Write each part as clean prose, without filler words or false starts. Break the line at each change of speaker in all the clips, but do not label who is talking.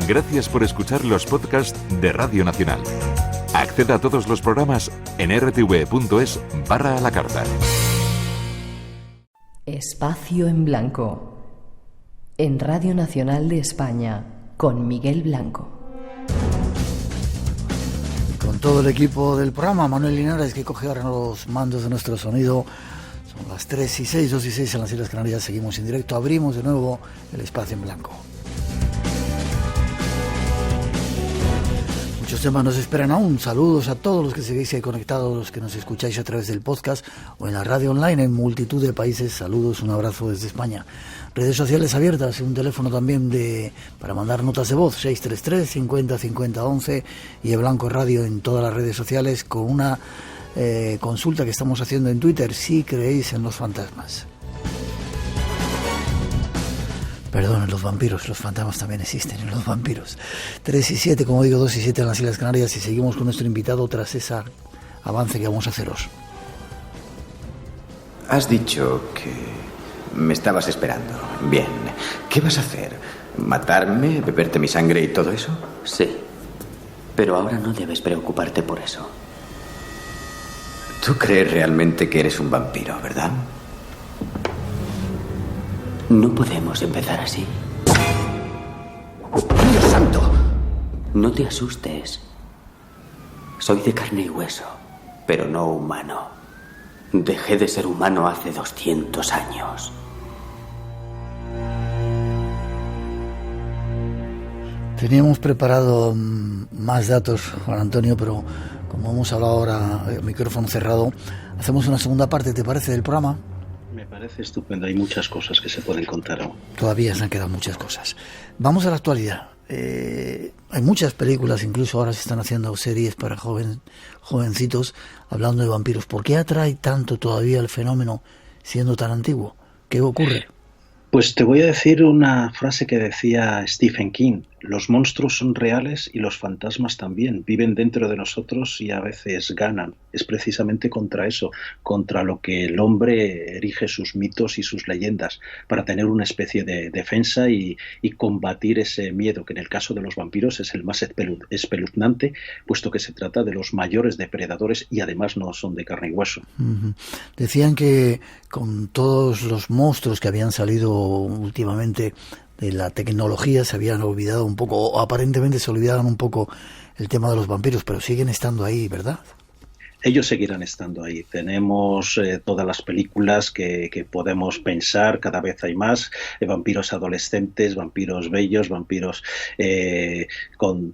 Gracias por escuchar los podcasts de Radio Nacional. Acceda a todos los programas en rtv.es/a la carta.
Espacio en Blanco. En Radio Nacional de España, con Miguel Blanco.
Con todo el equipo del programa, Manuel Linares, que coge ahora los mandos de nuestro sonido. Son las 3:06, 2:06 en las Islas Canarias. Seguimos en directo, abrimos de nuevo el Espacio en Blanco. Muchos temas nos esperan aún. Saludos a todos los que seguís ahí conectados, los que nos escucháis a través del podcast o en la radio online en multitud de países. Saludos, un abrazo desde España. Redes sociales abiertas, un teléfono también para mandar notas de voz, 633 50 50 11, y el Blanco Radio en todas las redes sociales, con una consulta que estamos haciendo en Twitter: si creéis en los fantasmas. Perdón, en los vampiros, los fantasmas también existen, en los vampiros. 3 y 7, como digo, 2 y 7 en las Islas Canarias, y seguimos con nuestro invitado tras ese avance que vamos a haceros.
Has dicho que me estabas esperando. Bien, ¿qué vas a hacer? ¿Matarme, beberte mi sangre y todo eso?
Sí, pero ahora no debes preocuparte por eso.
Tú crees realmente que eres un vampiro, ¿verdad?
No podemos empezar así.
¡Dios santo!
No te asustes. Soy de carne y hueso, pero no humano. Dejé de ser humano hace 200 años.
Teníamos preparado más datos, Juan Antonio, pero como hemos hablado ahora, micrófono cerrado, hacemos una segunda parte, ¿te parece, del programa?
Me parece estupendo, hay muchas cosas que se pueden contar aún.
Todavía se han quedado muchas cosas. Vamos a la actualidad. Hay muchas películas, incluso ahora se están haciendo series para jovencitos hablando de vampiros. ¿Por qué atrae tanto todavía el fenómeno siendo tan antiguo? ¿Qué ocurre?
Pues te voy a decir una frase que decía Stephen King: los monstruos son reales y los fantasmas también, viven dentro de nosotros y a veces ganan. Es precisamente contra eso, contra lo que el hombre erige sus mitos y sus leyendas, para tener una especie de defensa y combatir ese miedo, que en el caso de los vampiros es el más espeluznante, puesto que se trata de los mayores depredadores y además no son de carne y hueso.
Uh-huh. Decían que con todos los monstruos que habían salido últimamente de la tecnología se habían olvidado un poco, o aparentemente se olvidaban un poco el tema de los vampiros, pero siguen estando ahí, ¿verdad?
Ellos seguirán estando ahí. Tenemos todas las películas que podemos pensar, cada vez hay más, vampiros adolescentes, vampiros bellos, vampiros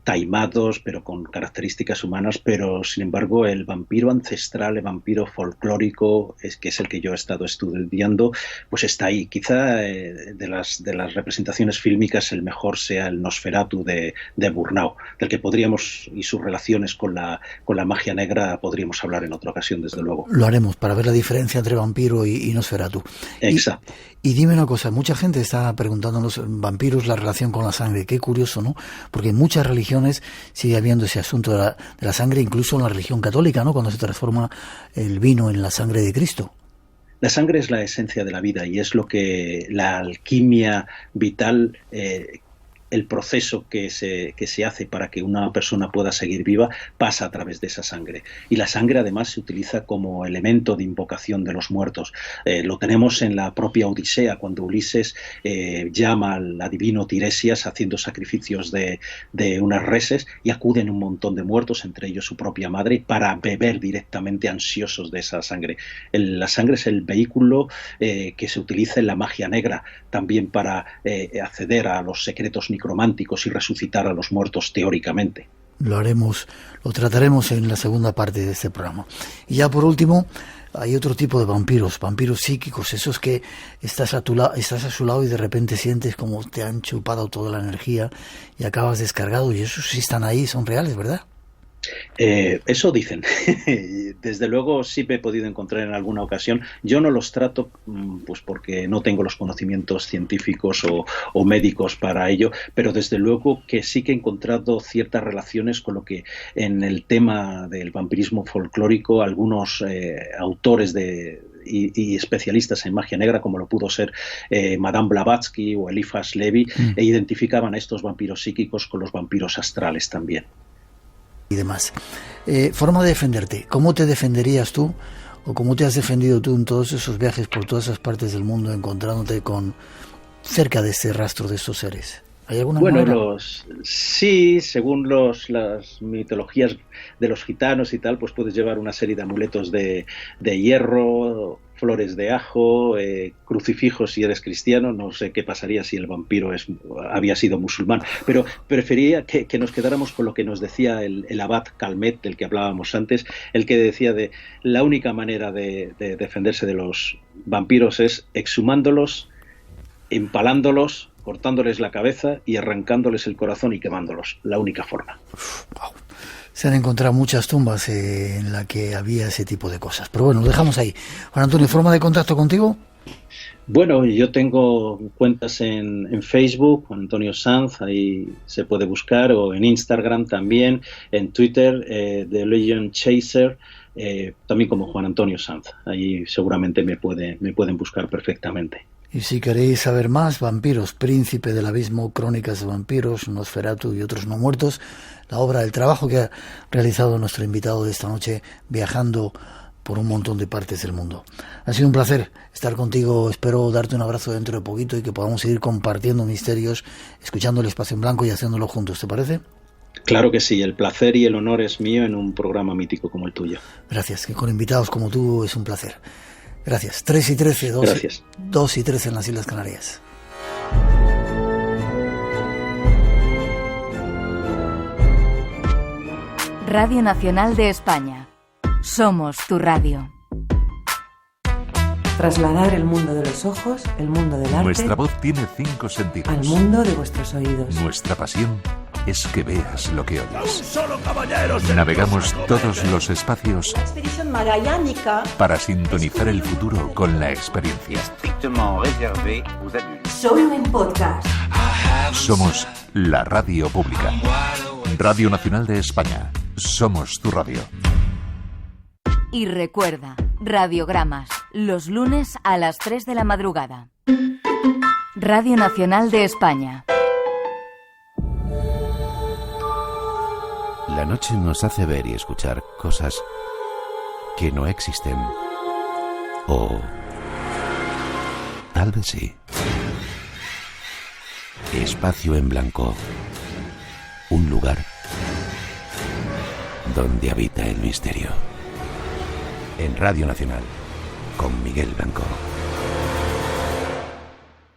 taimados, pero con características humanas, pero sin embargo el vampiro ancestral, el vampiro folclórico, que es el que yo he estado estudiando, pues está ahí. Quizá de las representaciones fílmicas el mejor sea el Nosferatu de Murnau, del que podríamos, y sus relaciones con la magia negra, podríamos hablar en otra ocasión, desde luego.
Lo haremos para ver la diferencia entre vampiro y Nosferatu.
Exacto.
Y dime una cosa, mucha gente está preguntándonos, vampiros, la relación con la sangre. Qué curioso, ¿no? Porque en muchas religiones sigue habiendo ese asunto de la sangre, incluso en la religión católica, ¿no? Cuando se transforma el vino en la sangre de Cristo.
La sangre es la esencia de la vida y es lo que la alquimia vital, el proceso que se hace para que una persona pueda seguir viva, pasa a través de esa sangre. Y la sangre además se utiliza como elemento de invocación de los muertos. Lo tenemos en la propia Odisea, cuando Ulises llama al adivino Tiresias haciendo sacrificios de unas reses, y acuden un montón de muertos, entre ellos su propia madre, para beber directamente, ansiosos de esa sangre. La sangre es el vehículo que se utiliza en la magia negra, también para acceder a los secretos necrománticos y resucitar a los muertos teóricamente.
Lo haremos, lo trataremos en la segunda parte de este programa. Y ya por último, hay otro tipo de vampiros psíquicos, esos que estás a su lado y de repente sientes como te han chupado toda la energía y acabas descargado, y esos sí están ahí, son reales, ¿verdad?
Eso dicen. Desde luego sí me he podido encontrar en alguna ocasión. Yo no los trato pues porque no tengo los conocimientos científicos o médicos para ello, pero desde luego que sí que he encontrado ciertas relaciones con lo que en el tema del vampirismo folclórico algunos autores y especialistas en magia negra, como lo pudo ser Madame Blavatsky o Eliphas Levi, e identificaban a estos vampiros psíquicos con los vampiros astrales también.
Y demás. Forma de defenderte. ¿Cómo te defenderías tú o cómo te has defendido tú en todos esos viajes por todas esas partes del mundo, encontrándote con cerca de ese rastro de estos seres? ¿Hay alguna manera?
Sí, según las mitologías de los gitanos y tal, pues puedes llevar una serie de amuletos de hierro, flores de ajo, crucifijos si eres cristiano. No sé qué pasaría si el vampiro había sido musulmán, pero prefería que nos quedáramos con lo que nos decía el abad Calmet, del que hablábamos antes, el que decía de la única manera de defenderse de los vampiros es exhumándolos, empalándolos, cortándoles la cabeza y arrancándoles el corazón y quemándolos. La única forma.
Wow. Se han encontrado muchas tumbas en las que había ese tipo de cosas. Pero bueno, lo dejamos ahí. Juan Antonio, ¿forma de contacto contigo?
Bueno, yo tengo cuentas en Facebook, Juan Antonio Sanz, ahí se puede buscar, o en Instagram también, en Twitter, The Legion Chaser, también como Juan Antonio Sanz. Ahí seguramente me pueden buscar perfectamente.
Y si queréis saber más, Vampiros, Príncipe del Abismo, Crónicas de Vampiros, Nosferatu y otros no muertos, la obra, el trabajo que ha realizado nuestro invitado de esta noche, viajando por un montón de partes del mundo. Ha sido un placer estar contigo, espero darte un abrazo dentro de poquito y que podamos seguir compartiendo misterios, escuchando el Espacio en Blanco y haciéndolo juntos, ¿te parece?
Claro que sí, el placer y el honor es mío en un programa mítico como el tuyo.
Gracias, que con invitados como tú es un placer. Gracias. 3 y 13, 2 y 13 en las Islas Canarias.
Radio Nacional de España. Somos tu radio.
Trasladar el mundo de los ojos, el mundo del arte.
Nuestra voz tiene 5 sentidos.
Al mundo de vuestros oídos.
Nuestra pasión es que veas lo que oyes.
¡Un solo caballero!
Navegamos todos los espacios.
La expedición magallánica.
Para sintonizar el futuro con la experiencia.
Solo en podcast.
Somos la radio pública. Radio Nacional de España. Somos tu radio.
Y recuerda, radiogramas, los lunes a las 3 de la madrugada. Radio Nacional de España.
La noche nos hace ver y escuchar cosas que no existen. O tal vez sí. Espacio en Blanco. Un lugar donde habita el misterio. En Radio Nacional, con Miguel Blanco.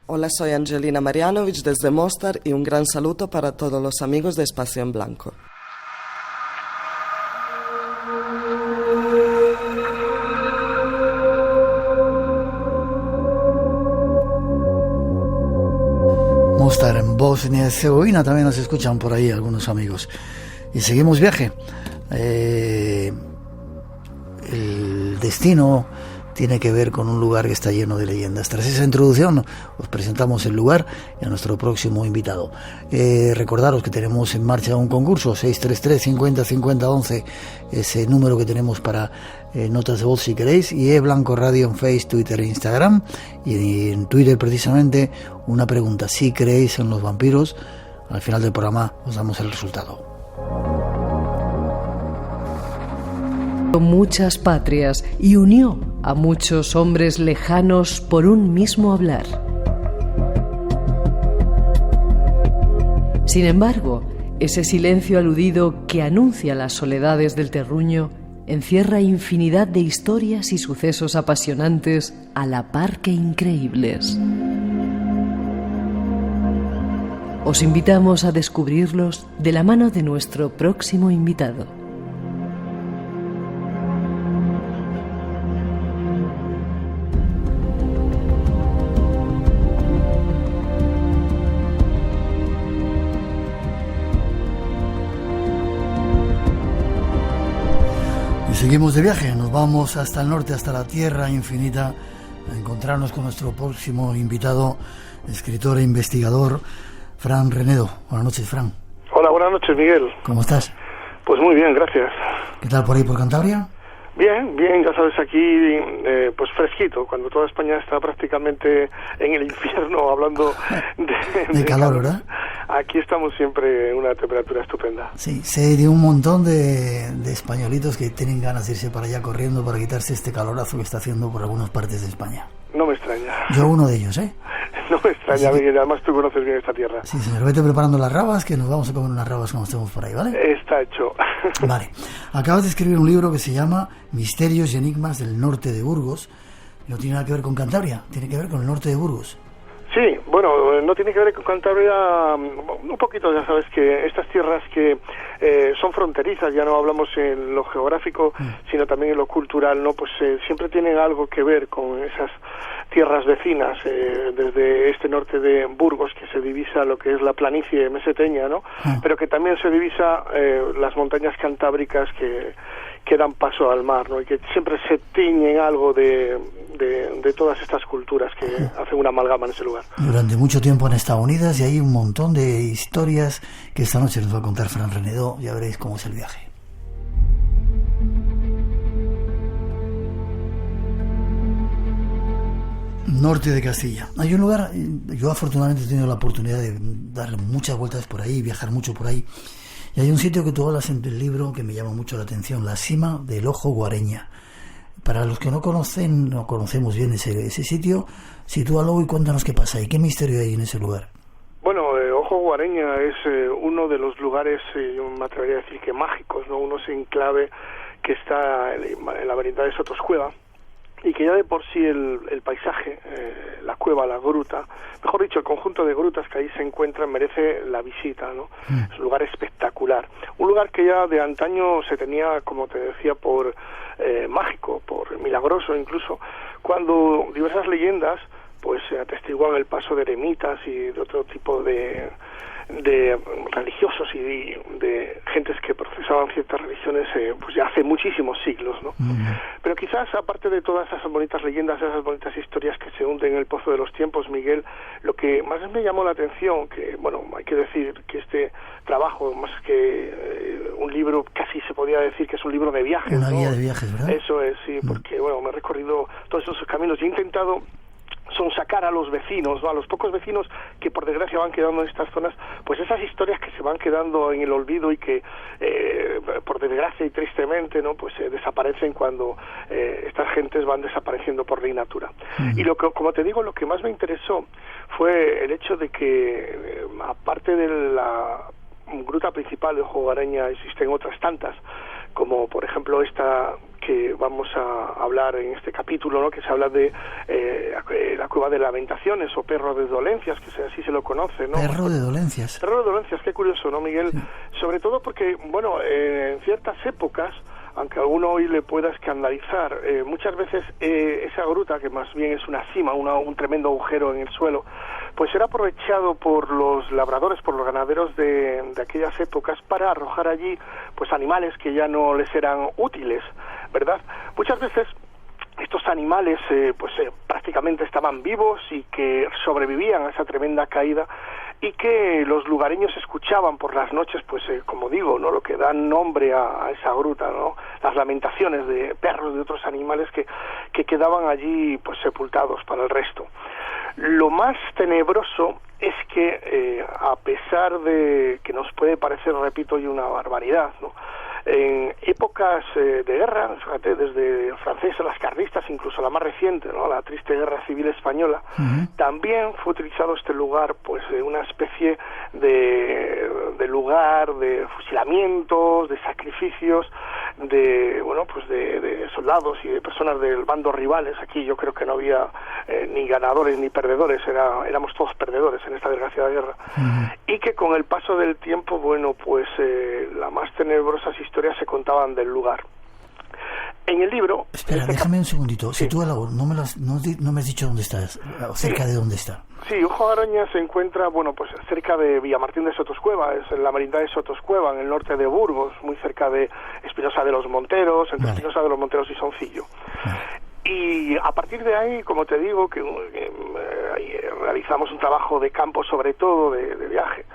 Hola, soy Angelina Marianovic desde Mostar y un gran saludo para todos los amigos de Espacio en Blanco.
Mostar, en Bosnia y Herzegovina, también nos escuchan por ahí algunos amigos. Y seguimos viaje. El destino tiene que ver con un lugar que está lleno de leyendas. Tras esa introducción os presentamos el lugar y a nuestro próximo invitado. Recordaros que tenemos en marcha un concurso, 633 50 50 11, ese número que tenemos para notas de voz si queréis, y Blanco Radio en Facebook, Twitter e Instagram. Y en Twitter precisamente una pregunta: si creéis en los vampiros. Al final del programa os damos el resultado.
Muchas patrias y unió a muchos hombres lejanos por un mismo hablar. Sin embargo, ese silencio aludido que anuncia las soledades del terruño encierra infinidad de historias y sucesos apasionantes a la par que increíbles. Os invitamos a descubrirlos de la mano de nuestro próximo invitado.
Seguimos de viaje, nos vamos hasta el norte, hasta la Tierra Infinita, a encontrarnos con nuestro próximo invitado, escritor e investigador, Fran Renedo. Buenas noches, Fran.
Hola, buenas noches, Miguel.
¿Cómo estás?
Pues muy bien, gracias.
¿Qué tal por ahí, por Cantabria?
Bien, ya sabes, aquí pues fresquito, cuando toda España está prácticamente en el infierno, hablando
de calor, ¿verdad?
Aquí estamos siempre en una temperatura estupenda.
Sí, sé de un montón de españolitos que tienen ganas de irse para allá corriendo para quitarse este calorazo que está haciendo por algunas partes de España.
No me extraña.
Yo uno de ellos, ¿eh?
No me extraña, Miguel, además tú conoces bien esta tierra.
Sí, señor, vete preparando las rabas, que nos vamos a comer unas rabas cuando estemos por ahí, ¿vale?
Está hecho.
Vale, acabas de escribir un libro que se llama Misterios y Enigmas del Norte de Burgos. No tiene nada que ver con Cantabria, tiene que ver con el norte de Burgos.
Sí, bueno, no tiene que ver con Cantabria, un poquito, ya sabes que estas tierras que son fronterizas, ya no hablamos en lo geográfico, sino también en lo cultural, ¿no? Pues siempre tienen algo que ver con esas tierras vecinas, desde este norte de Burgos, que se divisa lo que es la planicie meseteña, ¿no? Pero que también se divisa las montañas cantábricas que dan paso al mar, ¿no? Y que siempre se tiñen algo de todas estas culturas que hacen una amalgama en ese lugar.
Durante mucho tiempo han estado unidas y hay un montón de historias que esta noche nos va a contar Fran Renedo. Ya veréis cómo es el viaje. Norte de Castilla. Hay un lugar, yo afortunadamente he tenido la oportunidad de dar muchas vueltas por ahí, viajar mucho por ahí, y hay un sitio que tú hablas en el libro que me llama mucho la atención, la cima del Ojo Guareña. Para los que no conocemos bien ese sitio, sitúalo y cuéntanos qué pasa y qué misterio hay en ese lugar.
Bueno, Ojo Guareña es uno de los lugares, yo me atrevería a decir que mágicos, ¿no? Unos enclave que está en la variedad de Sotoscueva, y que ya de por sí el paisaje, la cueva, la gruta, mejor dicho, el conjunto de grutas que ahí se encuentran merece la visita, ¿no? Es un lugar espectacular, un lugar que ya de antaño se tenía, como te decía, por mágico, por milagroso incluso, cuando diversas leyendas pues atestiguan el paso de eremitas y de otro tipo de religiosos y de gentes que profesaban ciertas religiones pues ya hace muchísimos siglos, ¿no? Pero quizás aparte de todas esas bonitas leyendas, esas bonitas historias que se hunden en el pozo de los tiempos, Miguel, lo que más me llamó la atención, que bueno, hay que decir que este trabajo, más que un libro, casi se podía decir que es un libro de viajes,
una
¿no?
guía de viajes, ¿verdad?
Eso es, sí, porque bueno, me he recorrido todos esos caminos y he intentado sonsacar a los vecinos, ¿no? A los pocos vecinos que por desgracia van quedando en estas zonas, pues esas historias que se van quedando en el olvido y que por desgracia y tristemente, ¿no? Pues desaparecen cuando estas gentes van desapareciendo por ley natura. Y lo que, como te digo, lo que más me interesó fue el hecho de que aparte de la gruta principal de Ojo Guareña existen otras tantas, como por ejemplo esta que vamos a hablar en este capítulo, ¿no? Que se habla de la cueva de Lamentaciones o Perro de Dolencias, que así se lo conoce, ¿no?
Perro de Dolencias.
Perro de Dolencias, qué curioso, ¿no, Miguel? Sí. Sobre todo porque, bueno, en ciertas épocas, aunque a alguno hoy le pueda escandalizar, muchas veces esa gruta, que más bien es una cima, un tremendo agujero en el suelo, pues era aprovechado por los labradores, por los ganaderos de aquellas épocas para arrojar allí pues animales que ya no les eran útiles, ¿verdad? Muchas veces estos animales prácticamente estaban vivos y que sobrevivían a esa tremenda caída y que los lugareños escuchaban por las noches, pues como digo, no, lo que dan nombre a esa gruta, ¿no? Las lamentaciones de perros, de otros animales que quedaban allí pues sepultados para el resto. Lo más tenebroso es que a pesar de que nos puede parecer, repito, y una barbaridad, ¿no? En épocas de guerra, fíjate, desde el francés a las carlistas, incluso la más reciente, ¿no? La triste guerra civil española, también fue utilizado este lugar, pues, una especie de lugar de fusilamientos, de sacrificios, de soldados y de personas del bando rivales. Aquí yo creo que no había ni ganadores ni perdedores, éramos todos perdedores en esta desgraciada guerra. Y que con el paso del tiempo, bueno, pues las más tenebrosas historias se contaban del lugar. En el libro...
Espera, déjame un segundito. Sí. Sitúalo, no me has dicho dónde estás, cerca de dónde está.
Sí, Ojo Guareña se encuentra, bueno, pues cerca de Villamartín de Sotoscueva, es en la merindad de Sotoscueva, en el norte de Burgos, muy cerca de Espinosa de los Monteros, entre Espinosa de los Monteros y Soncillo. Y a partir de ahí, como te digo, que realizamos un trabajo de campo, sobre todo de viaje,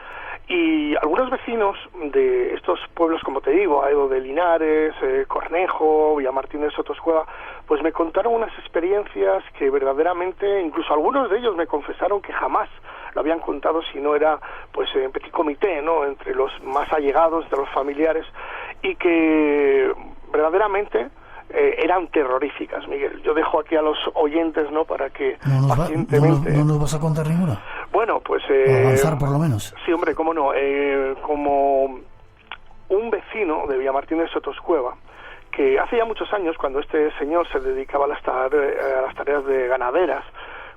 Y algunos vecinos de estos pueblos, como te digo, Aedo de Linares, Cornejo, Villamartín de Sotoscueva, pues me contaron unas experiencias que verdaderamente, incluso algunos de ellos me confesaron que jamás lo habían contado si no era pues en petit comité, ¿no?, entre los más allegados de los familiares, y que verdaderamente eran terroríficas, Miguel. Yo dejo aquí a los oyentes, ¿no?, para que pacientemente...
¿No nos vas a contar ninguna?
Bueno, pues...
avanzar por lo menos.
Sí, hombre, cómo no. Como un vecino de Villamartín de Sotoscueva, que hace ya muchos años, cuando este señor se dedicaba a las tareas de ganaderas,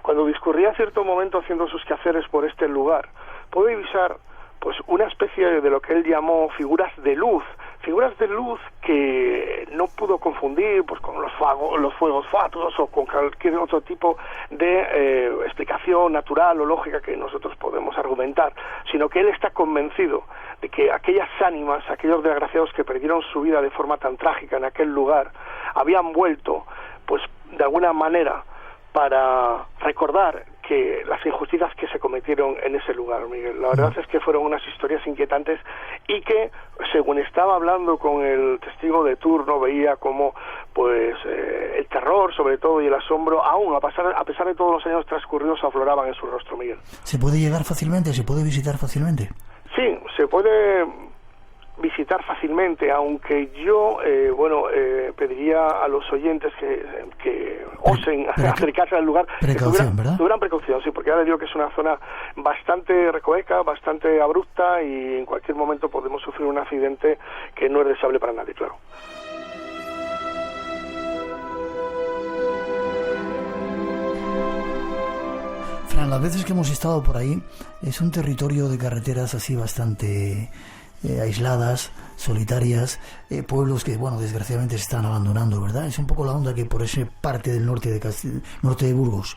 cuando discurría cierto momento haciendo sus quehaceres por este lugar, pudo divisar pues una especie de lo que él llamó figuras de luz que no pudo confundir pues con los fuegos fatuos o con cualquier otro tipo de explicación natural o lógica que nosotros podemos argumentar, sino que él está convencido de que aquellas ánimas, aquellos desgraciados que perdieron su vida de forma tan trágica en aquel lugar, habían vuelto pues de alguna manera para recordar que las injusticias que se cometieron en ese lugar, Miguel. La verdad es que fueron unas historias inquietantes y que, según estaba hablando con el testigo de turno, veía como pues el terror, sobre todo, y el asombro, aún a pesar de todos los años transcurridos, afloraban en su rostro, Miguel.
¿Se puede llegar fácilmente? ¿Se puede visitar fácilmente?
Sí, se puede visitar fácilmente, aunque yo pediría a los oyentes que osen acercarse al lugar, tuvieran precaución, sí, porque ya les digo que es una zona bastante recoveca, bastante abrupta, y en cualquier momento podemos sufrir un accidente que no es deseable para nadie, claro.
Fran, las veces que hemos estado por ahí es un territorio de carreteras así bastante aisladas, solitarias, pueblos que, bueno, desgraciadamente se están abandonando, ¿verdad? Es un poco la onda que por esa parte del norte de Burgos.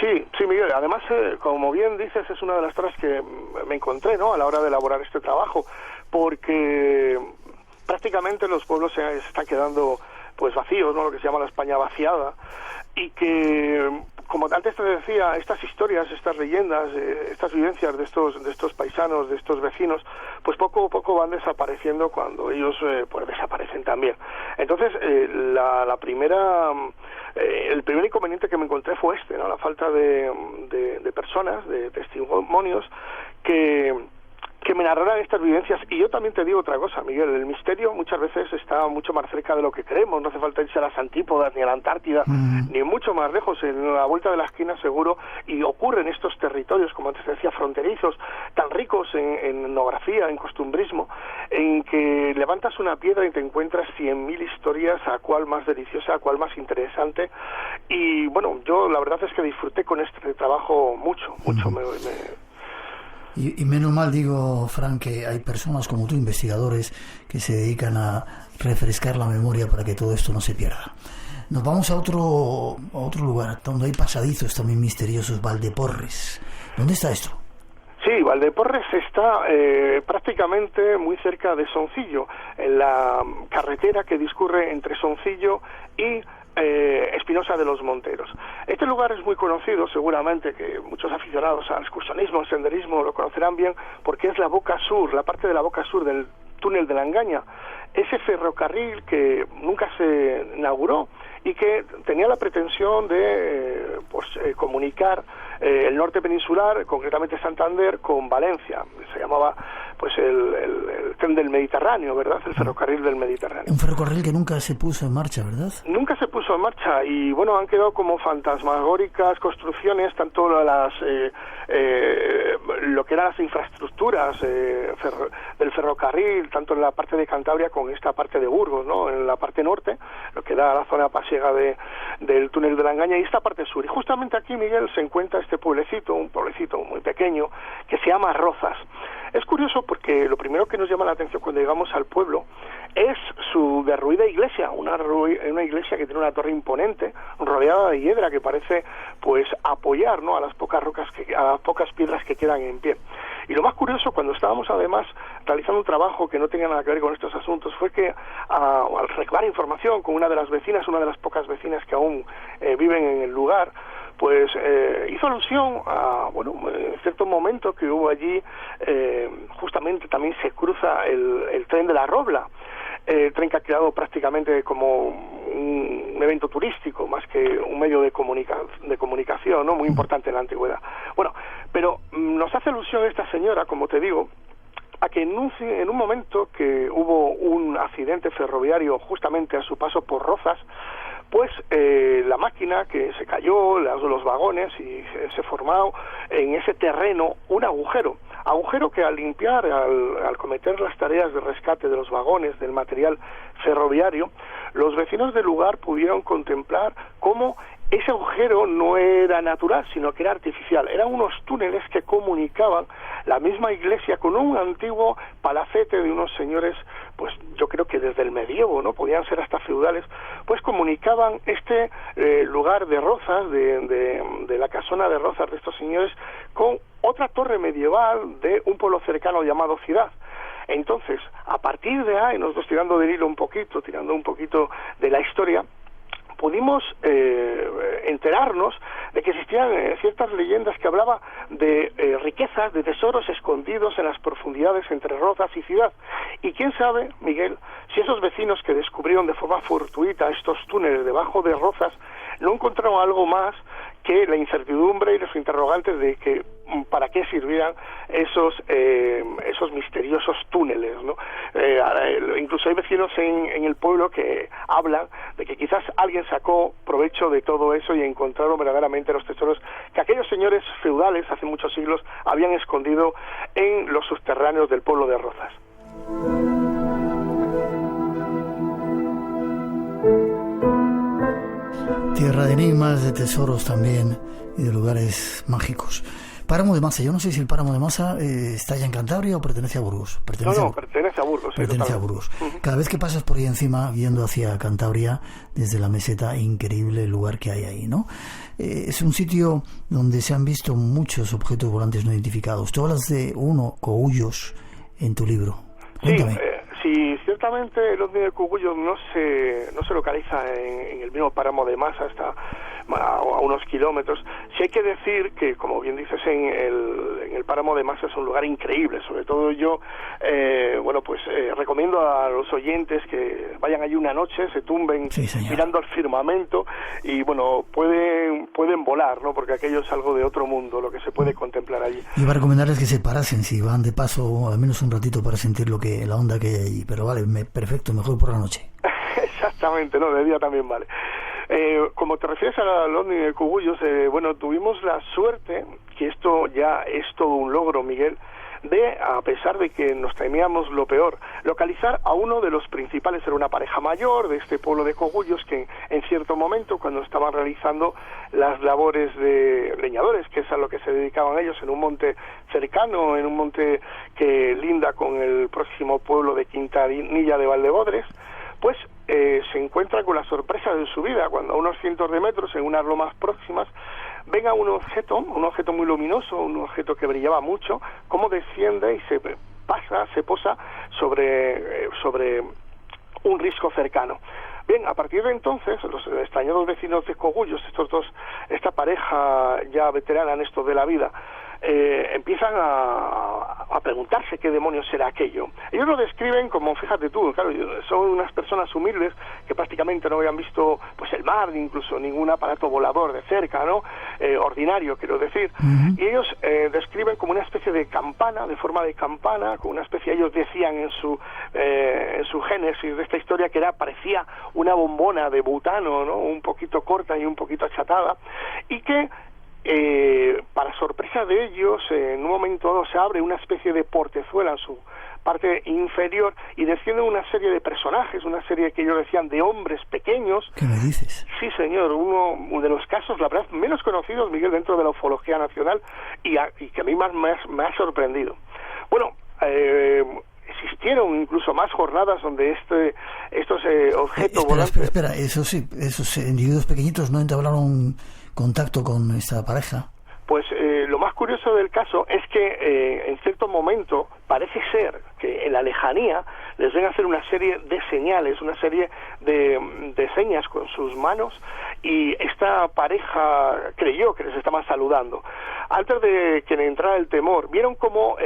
Sí, Miguel. Además, como bien dices, es una de las cosas que me encontré, ¿no?, a la hora de elaborar este trabajo, porque prácticamente los pueblos se están quedando pues vacíos, ¿no?, lo que se llama la España vaciada, y que, como antes te decía, estas historias, estas leyendas, estas vivencias de estos paisanos, de estos vecinos, pues poco a poco van desapareciendo cuando ellos pues desaparecen también. Entonces, el primer inconveniente que me encontré fue ¿no?, la falta de personas, de testimonios que me narraran estas vivencias. Y yo también te digo otra cosa, Miguel, el misterio muchas veces está mucho más cerca de lo que creemos. No hace falta irse a las antípodas, ni a la Antártida, ni mucho más lejos, en la vuelta de la esquina seguro, y ocurren estos territorios, como antes decía, fronterizos, tan ricos en etnografía, en costumbrismo, en que levantas una piedra y te encuentras 100.000 historias, a cuál más deliciosa, a cuál más interesante. Y bueno, yo la verdad es que disfruté con este trabajo mucho.
Y menos mal, digo, Fran, que hay personas como tú, investigadores, que se dedican a refrescar la memoria para que todo esto no se pierda. Nos vamos a otro lugar, donde hay pasadizos también misteriosos, Valdeporres. ¿Dónde está esto?
Sí, Valdeporres está prácticamente muy cerca de Soncillo, en la carretera que discurre entre Soncillo y Espinosa de los Monteros. Este lugar es muy conocido, seguramente que muchos aficionados al excursionismo, al senderismo lo conocerán bien, porque es la boca sur, la parte de la boca sur del túnel de la Engaña, ese ferrocarril que nunca se inauguró y que tenía la pretensión de comunicar el norte peninsular, concretamente Santander, con Valencia. Se llamaba pues el tren del Mediterráneo, ¿verdad? El ferrocarril del Mediterráneo.
Un ferrocarril que nunca se puso en marcha, ¿verdad?
Nunca se puso en marcha, y bueno, han quedado como fantasmagóricas construcciones, tanto lo que eran las infraestructuras del ferrocarril, tanto en la parte de Cantabria como en esta parte de Burgos, ¿no?, en la parte norte, lo que da la zona pasiega del túnel de la Engaña, y esta parte sur. Y justamente aquí, Miguel, se encuentra este pueblecito, un pueblecito muy pequeño, que se llama Rozas. Es curioso porque lo primero que nos llama la atención cuando llegamos al pueblo es su derruida iglesia, una iglesia que tiene una torre imponente, rodeada de hiedra, que parece pues apoyar, ¿no?, a las pocas piedras que quedan en pie. Y lo más curioso, cuando estábamos además realizando un trabajo que no tenía nada que ver con estos asuntos, fue que al recabar información con una de las vecinas, una de las pocas vecinas que aún viven en el lugar, pues hizo alusión a, bueno, en cierto momento que hubo allí, justamente también se cruza el tren de la Robla, el tren que ha quedado prácticamente como un evento turístico más que un medio de comunicación, ¿no? Muy importante en la antigüedad. Bueno, pero nos hace alusión esta señora, como te digo, a que en un momento que hubo un accidente ferroviario justamente a su paso por Rozas, pues la máquina que se cayó, los vagones, y se formó en ese terreno un agujero que al limpiar, al cometer las tareas de rescate de los vagones, del material ferroviario, los vecinos del lugar pudieron contemplar cómo ese agujero no era natural, sino que era artificial. Eran unos túneles que comunicaban la misma iglesia con un antiguo palacete de unos señores, pues yo creo que desde el medievo, ¿no? Podían ser hasta feudales, pues comunicaban este lugar de Rozas, de la casona de Rozas de estos señores, con otra torre medieval de un pueblo cercano llamado Ciudad. Entonces, a partir de ahí, nosotros tirando del hilo un poquito, tirando un poquito de la historia, pudimos enterarnos de que existían ciertas leyendas que hablaban de riquezas, de tesoros escondidos en las profundidades entre Rozas y Ciudad. Y quién sabe, Miguel, si esos vecinos que descubrieron de forma fortuita estos túneles debajo de Rozas no encontraron algo más que la incertidumbre y los interrogantes de que para qué sirvieran esos misteriosos túneles, ¿no? Incluso hay vecinos en el pueblo que hablan de que quizás alguien sacó provecho de todo eso y encontraron verdaderamente los tesoros que aquellos señores feudales hace muchos siglos habían escondido en los subterráneos del pueblo de Rozas.
Tierra de enigmas, de tesoros también y de lugares mágicos. Páramo de Masa, yo no sé si el Páramo de Masa está ya en Cantabria o pertenece a Burgos.
Pertenece a Burgos.
Pertenece a Burgos. Cada vez que pasas por ahí encima, viendo hacia Cantabria, desde la meseta, increíble el lugar que hay ahí, ¿no? Es un sitio donde se han visto muchos objetos volantes no identificados. Tú hablas de uno, Cogullos, en tu libro. Cuéntame.
Sí, ciertamente el ovni de Cogullos no se localiza en el mismo Páramo de Masa, está a unos kilómetros. Sí hay que decir que, como bien dices, en el Páramo de Masa es un lugar increíble. Sobre todo yo, recomiendo a los oyentes que vayan allí una noche, se tumben mirando al firmamento y, bueno, pueden volar, ¿no? Porque aquello es algo de otro mundo, lo que se puede contemplar allí.
Yo iba a recomendarles que se parasen, si van de paso, al menos un ratito para sentir la onda que hay allí. Pero vale, perfecto, mejor por la noche.
Exactamente, no, de día también vale. Como te refieres al ovni de Cogullos, tuvimos la suerte, que esto ya es todo un logro, Miguel, de, a pesar de que nos temíamos lo peor, localizar a uno de los principales. Era una pareja mayor de este pueblo de Cogullos que en cierto momento, cuando estaban realizando las labores de leñadores, que es a lo que se dedicaban ellos, en un monte cercano, en un monte que linda con el próximo pueblo de Quintanilla de Valdebodres, pues se encuentran con la sorpresa de su vida cuando a unos cientos de metros, en unas lomas próximas, venga un objeto muy luminoso, un objeto que brillaba mucho, cómo desciende y se posa sobre un risco cercano. Bien, a partir de entonces, los extrañados vecinos de Cogullos, esta pareja ya veterana en esto de la vida, empiezan a preguntarse qué demonios será aquello. Ellos lo describen como, fíjate tú, claro, son unas personas humildes que prácticamente no habían visto pues el mar, ni incluso ningún aparato volador de cerca, ¿no? Ordinario, quiero decir. Y ellos describen como una especie de campana, de forma de campana, con una especie, ellos decían en su génesis de esta historia, que parecía una bombona de butano, ¿no? Un poquito corta y un poquito achatada, y que para sorpresa de ellos, en un momento dado se abre una especie de portezuela en su parte inferior y descienden una serie de personajes, una serie que ellos decían de hombres pequeños.
¿Qué me dices?
Sí, señor, uno de los casos, la verdad, menos conocidos, Miguel, dentro de la ufología nacional y que a mí más me ha sorprendido. Bueno, existieron incluso más jornadas donde estos objetos volantes...
Espera, esos individuos pequeñitos no entablaron contacto con esta pareja.
Pues lo más curioso del caso es que en cierto momento parece ser que en la lejanía les ven hacer una serie de señales, una serie de señas con sus manos, y esta pareja creyó que les estaban saludando. Antes de que le entrara el temor, vieron cómo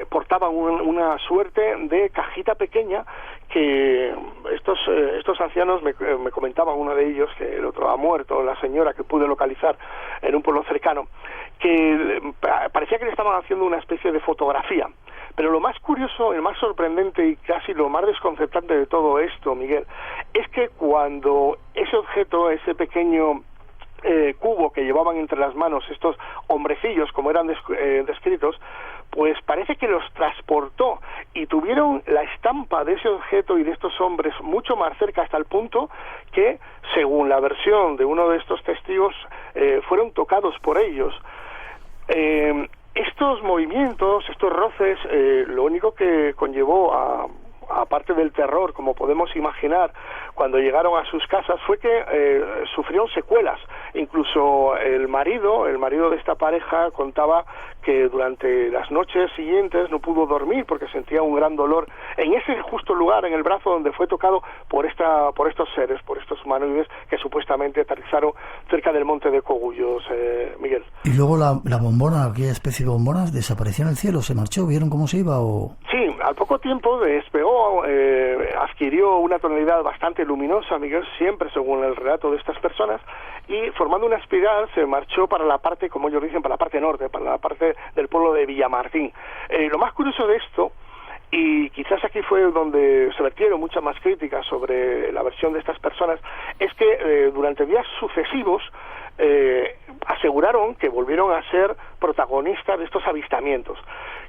portaban una suerte de cajita pequeña que estos ancianos me comentaban, uno de ellos, que el otro ha muerto, la señora que pude localizar en un pueblo cercano, que parecía que le estaban haciendo una especie de fotografía. Pero lo más curioso, el más sorprendente y casi lo más desconcertante de todo esto, Miguel, es que cuando ese objeto, ese pequeño cubo que llevaban entre las manos estos hombrecillos, como eran descritos, pues parece que los transportó y tuvieron la estampa de ese objeto y de estos hombres mucho más cerca, hasta el punto que, según la versión de uno de estos testigos, fueron tocados por ellos. Estos movimientos, estos roces, lo único que conllevó aparte del terror, como podemos imaginar, cuando llegaron a sus casas, fue que sufrieron secuelas. Incluso el marido de esta pareja contaba que durante las noches siguientes no pudo dormir porque sentía un gran dolor en ese justo lugar, en el brazo donde fue tocado por estos seres, por estos humanoides que supuestamente aterrizaron cerca del monte de Cogullos, Miguel.
Y luego la bombona, aquella especie de bombonas, desapareció en el cielo, se marchó, ¿vieron cómo se iba?
Sí, al poco tiempo despegó, adquirió una tonalidad bastante luminosa, Miguel, siempre según el relato de estas personas, y formando una espiral se marchó para la parte, como ellos dicen, para la parte norte, para la parte del pueblo de Villamartín. Lo más curioso de esto, y quizás aquí fue donde se vertieron muchas más críticas sobre la versión de estas personas, es que durante días sucesivos aseguraron que volvieron a ser protagonistas de estos avistamientos.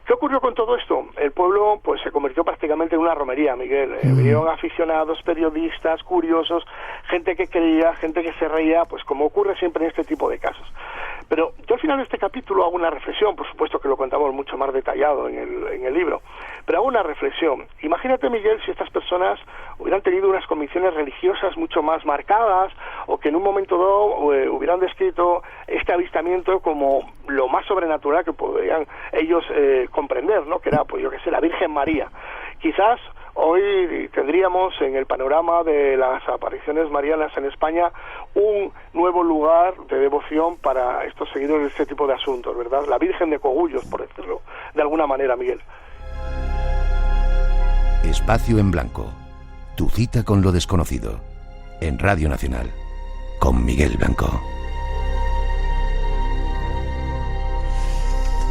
¿Qué ocurrió con todo esto? El pueblo pues se convirtió prácticamente en una romería, Miguel. Vinieron aficionados, periodistas, curiosos, gente que creía, gente que se reía, pues como ocurre siempre en este tipo de casos. Pero yo al final de este capítulo hago una reflexión, por supuesto que lo contamos mucho más detallado en el libro, pero hago una reflexión. Imagínate, Miguel, si estas personas hubieran tenido unas convicciones religiosas mucho más marcadas, o que en un momento dado hubieran descrito este avistamiento como lo más sobrenatural que podrían ellos comprender, ¿no? Que era, pues yo qué sé, la Virgen María. Quizás hoy tendríamos en el panorama de las apariciones marianas en España un nuevo lugar de devoción para estos seguidores de este tipo de asuntos, ¿verdad? La Virgen de Cogullos, por decirlo de alguna manera, Miguel.
Espacio en Blanco. Tu cita con lo desconocido. En Radio Nacional. Con Miguel Blanco.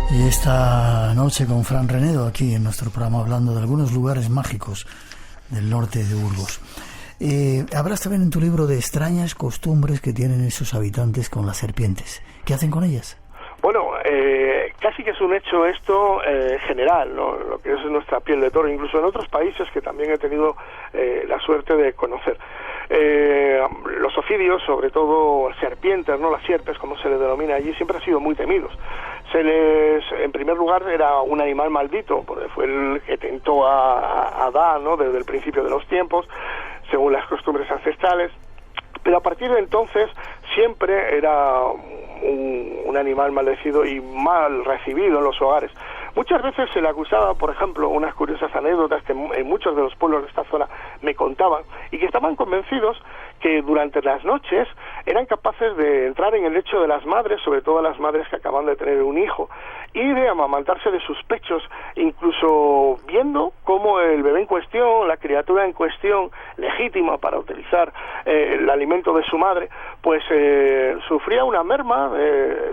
Y esta noche con Fran Renedo aquí en nuestro programa hablando de algunos lugares mágicos del norte de Burgos. Hablas también en tu libro de extrañas costumbres que tienen esos habitantes con las serpientes. ¿Qué hacen con ellas?
Bueno, casi que es un hecho esto general, ¿no? Lo que es nuestra piel de toro, incluso en otros países que también he tenido la suerte de conocer. Los ofidios, sobre todo serpientes, ¿no? Las sierpes, como se les denomina allí, siempre han sido muy temidos. En primer lugar, era un animal maldito, porque fue el que tentó a Adán, ¿no? Desde el principio de los tiempos, según las costumbres ancestrales. Pero a partir de entonces siempre era un animal maldecido y mal recibido en los hogares. Muchas veces se le acusaba, por ejemplo, unas curiosas anécdotas que en muchos de los pueblos de esta zona me contaban, y que estaban convencidos que durante las noches eran capaces de entrar en el lecho de las madres, sobre todo las madres que acaban de tener un hijo, y de amamantarse de sus pechos, incluso viendo cómo el bebé en cuestión, la criatura en cuestión, legítima para utilizar el alimento de su madre, pues sufría una merma,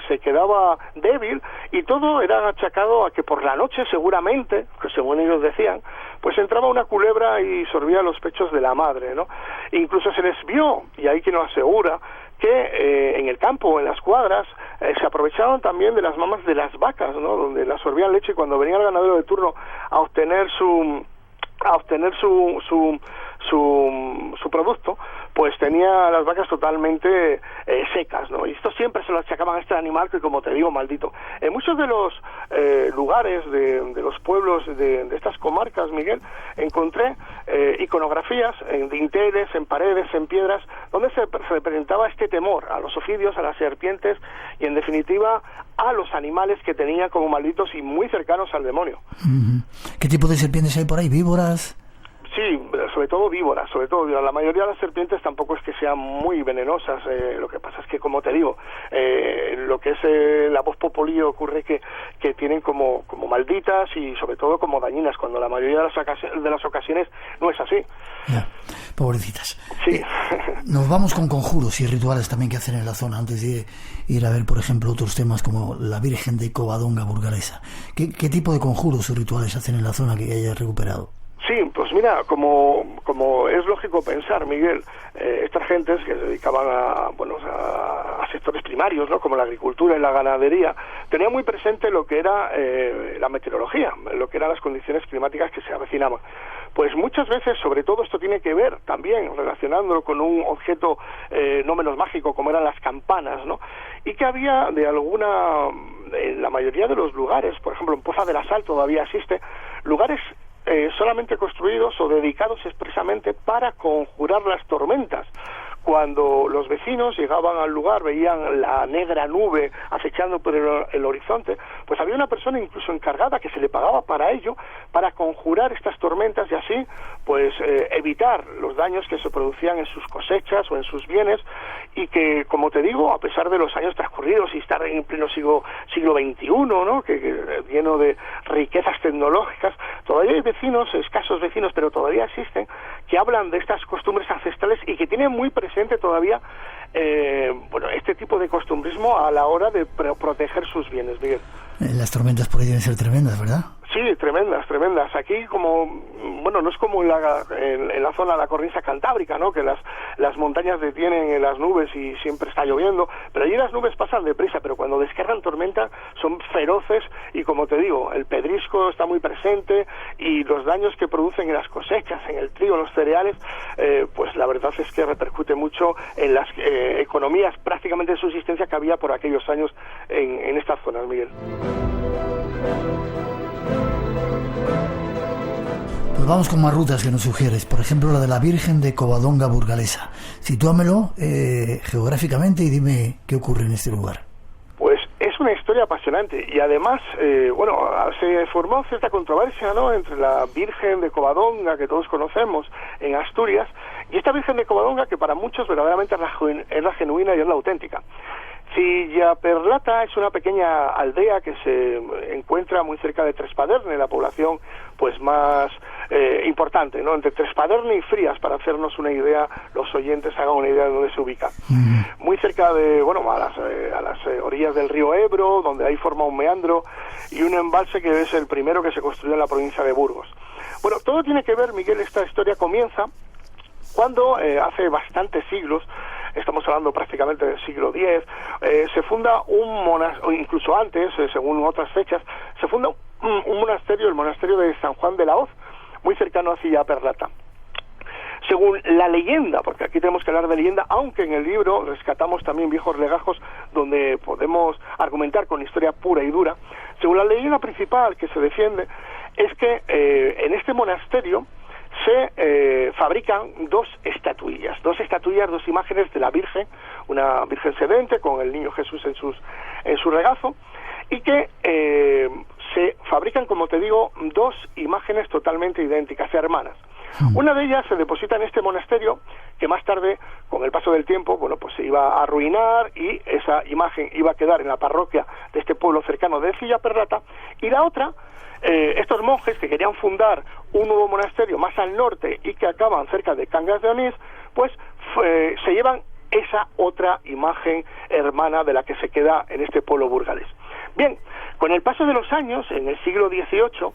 se quedaba débil, y todo era achacado a que por la noche seguramente, que según ellos decían, pues entraba una culebra y sorbía los pechos de la madre, ¿no? Incluso se les vio, y hay quien lo asegura, que en el campo, en las cuadras, se aprovechaban también de las mamas de las vacas, ¿no? Donde las sorbían leche, y cuando venía el ganadero de turno a obtener su producto, pues tenía las vacas totalmente secas, ¿no? Y esto siempre se lo achacaban a este animal que, como te digo, maldito. En muchos de los lugares de los pueblos de estas comarcas, Miguel, encontré iconografías en dinteles, en paredes, en piedras, donde se representaba este temor a los ofidios, a las serpientes y, en definitiva, a los animales que tenía como malditos y muy cercanos al demonio.
¿Qué tipo de serpientes hay por ahí? ¿Víboras?
Sí, sobre todo víboras, La mayoría de las serpientes tampoco es que sean muy venenosas, lo que pasa es que, como te digo, lo que es la voz populi ocurre que tienen como malditas y sobre todo como dañinas, cuando la mayoría de las ocasiones no es así.
Ya, pobrecitas.
Sí.
Nos vamos con conjuros y rituales también que hacen en la zona, antes de ir a ver, por ejemplo, otros temas como la Virgen de Covadonga Burgalesa. ¿Qué tipo de conjuros o rituales hacen en la zona que hayas recuperado?
Sí, pues mira, como es lógico pensar, Miguel, estas gentes que se dedicaban a sectores primarios, ¿no?, como la agricultura y la ganadería, tenían muy presente lo que era la meteorología, lo que eran las condiciones climáticas que se avecinaban. Pues muchas veces, sobre todo, esto tiene que ver también relacionándolo con un objeto no menos mágico como eran las campanas, ¿no? Y que había en la mayoría de los lugares, por ejemplo en Poza de la Sal todavía existe, lugares solamente construidos o dedicados expresamente para conjurar las tormentas. Cuando los vecinos llegaban al lugar, veían la negra nube acechando por el horizonte, pues había una persona incluso encargada que se le pagaba para ello, para conjurar estas tormentas y así pues evitar los daños que se producían en sus cosechas o en sus bienes, y que, como te digo, a pesar de los años transcurridos y estar en pleno siglo XXI, ¿no?, que lleno de riquezas tecnológicas, todavía hay vecinos, escasos vecinos, pero todavía existen, que hablan de estas costumbres ancestrales y que tienen muy presente todavía este tipo de costumbrismo a la hora de proteger sus bienes, Miguel.
Las tormentas por ahí deben ser tremendas, ¿verdad?
Sí, tremendas. Aquí no es como en la zona de la cornisa cantábrica, ¿no?, que las montañas detienen en las nubes y siempre está lloviendo, pero allí las nubes pasan deprisa, pero cuando descargan tormenta son feroces y, como te digo, el pedrisco está muy presente y los daños que producen en las cosechas, en el trigo, en los cereales, pues la verdad es que repercute mucho en las economías prácticamente de subsistencia que había por aquellos años en estas zonas, Miguel.
Pues vamos con más rutas que nos sugieres. Por ejemplo, la de la Virgen de Covadonga Burgalesa. Sitúamelo geográficamente y dime qué ocurre en este lugar.
Pues es una historia apasionante y además, se formó cierta controversia, ¿no?, entre la Virgen de Covadonga, que todos conocemos, en Asturias, y esta Virgen de Covadonga, que para muchos verdaderamente es la genuina y es la auténtica. Cillaperlata es una pequeña aldea que se encuentra muy cerca de Trespaderne, la población pues más importante, ¿no?, entre Trespaderne y Frías, para hacernos una idea, los oyentes hagan una idea de dónde se ubica. Muy cerca de, a las orillas del río Ebro, donde ahí forma un meandro y un embalse que es el primero que se construyó en la provincia de Burgos. Bueno, todo tiene que ver, Miguel, esta historia comienza cuando hace bastantes siglos, estamos hablando prácticamente del siglo X, se funda un monasterio, o incluso antes, según otras fechas, se funda un monasterio, el monasterio de San Juan de la Hoz, muy cercano a Cillaperlata. Según la leyenda, porque aquí tenemos que hablar de leyenda, aunque en el libro rescatamos también viejos legajos donde podemos argumentar con historia pura y dura, según la leyenda principal que se defiende, es que en este monasterio se fabrican dos estatuillas, dos imágenes de la Virgen, una Virgen sedente con el niño Jesús en su regazo, y que se fabrican, como te digo, dos imágenes totalmente idénticas, hermanas. Una de ellas se deposita en este monasterio, que más tarde, con el paso del tiempo, pues se iba a arruinar y esa imagen iba a quedar en la parroquia de este pueblo cercano de Cillaperlata, y la otra, estos monjes que querían fundar un nuevo monasterio más al norte y que acaban cerca de Cangas de Onís, pues se llevan esa otra imagen hermana de la que se queda en este pueblo burgalés. Bien, con el paso de los años, en el siglo XVIII,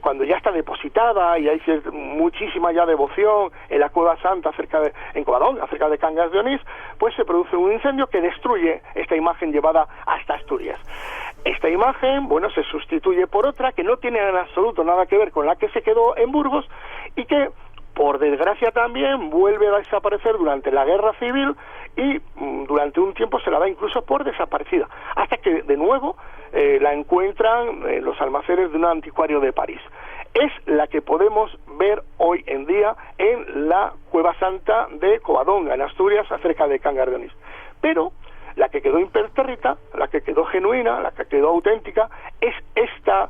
cuando ya está depositada y hay muchísima ya devoción en la Cueva Santa en Covadonga, cerca de Cangas de Onís, pues se produce un incendio que destruye esta imagen llevada hasta Asturias. Esta imagen, se sustituye por otra que no tiene en absoluto nada que ver con la que se quedó en Burgos y que Por desgracia también vuelve a desaparecer durante la Guerra Civil y durante un tiempo se la da incluso por desaparecida, hasta que de nuevo la encuentran en los almacenes de un anticuario de París. Es la que podemos ver hoy en día en la Cueva Santa de Covadonga, en Asturias, cerca de Can Gardonis. Pero la que quedó impertérrita, la que quedó genuina, la que quedó auténtica, es esta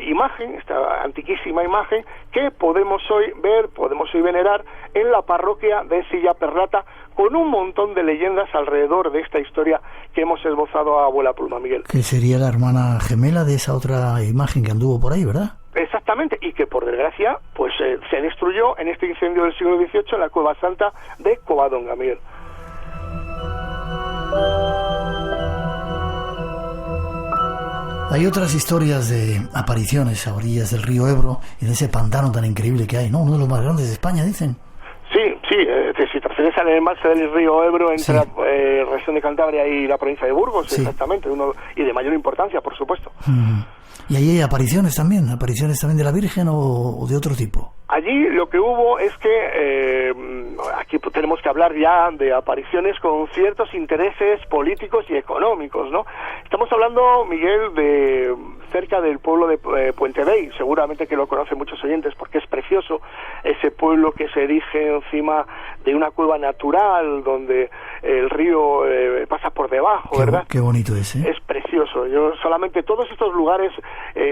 imagen, esta antiquísima imagen que podemos hoy ver, podemos hoy venerar en la parroquia de Silla Perrata, con un montón de leyendas alrededor de esta historia que hemos esbozado a abuela pluma, Miguel.
Que sería la hermana gemela de esa otra imagen que anduvo por ahí, ¿verdad?
Exactamente, y que por desgracia pues se destruyó en este incendio del siglo XVIII en la Cueva Santa de Covadonga, Miguel.
Hay otras historias de apariciones a orillas del río Ebro y de ese pantano tan increíble que hay, ¿no? Uno de los más grandes de España, dicen.
Sí, si te refieres al embalse del río Ebro entre la región de Cantabria y la provincia de Burgos, exactamente, y de mayor importancia, por supuesto.
¿Y ahí hay apariciones también de la Virgen o de otro tipo?
Allí lo que hubo es que aquí tenemos que hablar ya de apariciones con ciertos intereses políticos y económicos, ¿no? Estamos hablando, Miguel, de cerca del pueblo de Puente Vey, seguramente que lo conocen muchos oyentes porque es precioso ese pueblo que se erige encima de una cueva natural donde el río pasa por debajo, ¿verdad?
Qué bonito es, ¿eh?
Es precioso. Yo solamente todos estos lugares,